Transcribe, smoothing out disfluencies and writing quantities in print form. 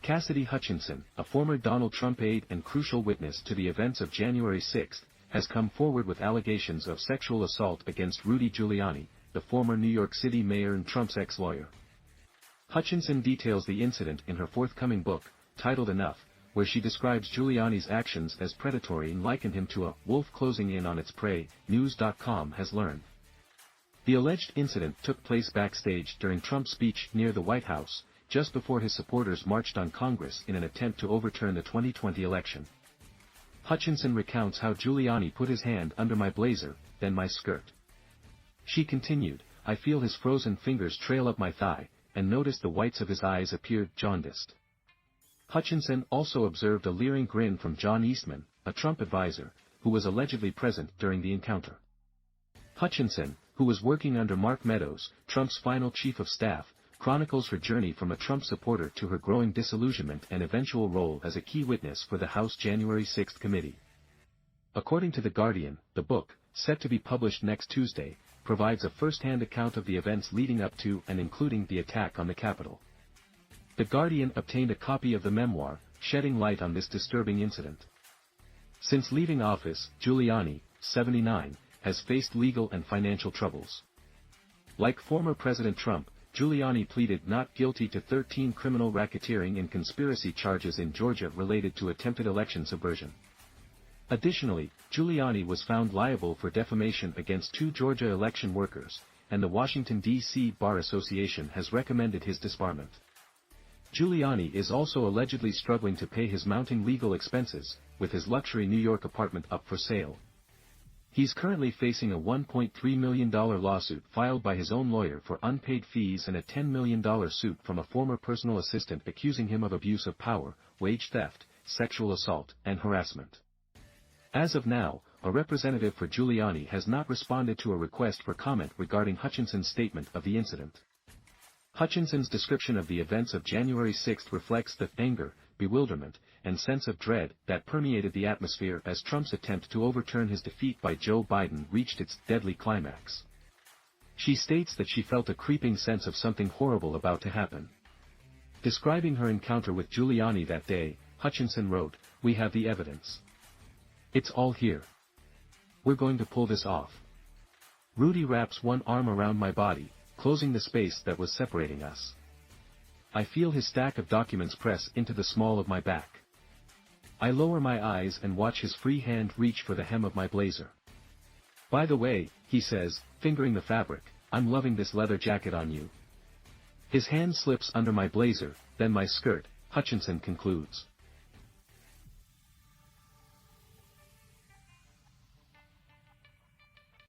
Cassidy Hutchinson, a former Donald Trump aide and crucial witness to the events of January 6, has come forward with allegations of sexual assault against Rudy Giuliani, the former New York City mayor and Trump's ex-lawyer. Hutchinson details the incident in her forthcoming book, titled Enough, where she describes Giuliani's actions as predatory and likened him to a wolf closing in on its prey, News.com has learned. The alleged incident took place backstage during Trump's speech near the White House, just before his supporters marched on Congress in an attempt to overturn the 2020 election. Hutchinson recounts how Giuliani put his hand under my blazer, then my skirt. She continued, I feel his frozen fingers trail up my thigh, and noticed the whites of his eyes appeared jaundiced. Hutchinson also observed a leering grin from John Eastman, a Trump advisor, who was allegedly present during the encounter. Hutchinson, who was working under Mark Meadows, Trump's final chief of staff, chronicles her journey from a Trump supporter to her growing disillusionment and eventual role as a key witness for the House January 6 committee. According to The Guardian, the book, set to be published next Tuesday, provides a first-hand account of the events leading up to and including the attack on the Capitol. The Guardian obtained a copy of the memoir, shedding light on this disturbing incident. Since leaving office, Giuliani, 79, has faced legal and financial troubles. Like former President Trump, Giuliani pleaded not guilty to 13 criminal racketeering and conspiracy charges in Georgia related to attempted election subversion. Additionally, Giuliani was found liable for defamation against 2 Georgia election workers, and the Washington, D.C. Bar Association has recommended his disbarment. Giuliani is also allegedly struggling to pay his mounting legal expenses, with his luxury New York apartment up for sale. He's currently facing a $1.3 million lawsuit filed by his own lawyer for unpaid fees and a $10 million suit from a former personal assistant accusing him of abuse of power, wage theft, sexual assault, and harassment. As of now, a representative for Giuliani has not responded to a request for comment regarding Hutchinson's statement of the incident. Hutchinson's description of the events of January 6 reflects the anger, bewilderment, and sense of dread that permeated the atmosphere as Trump's attempt to overturn his defeat by Joe Biden reached its deadly climax. She states that she felt a creeping sense of something horrible about to happen. Describing her encounter with Giuliani that day, Hutchinson wrote, "We have the evidence. It's all here. We're going to pull this off." Rudy wraps one arm around my body, closing the space that was separating us. I feel his stack of documents press into the small of my back. I lower my eyes and watch his free hand reach for the hem of my blazer. "By the way," he says, fingering the fabric, "I'm loving this leather jacket on you." His hand slips under my blazer, then my skirt, Hutchinson concludes.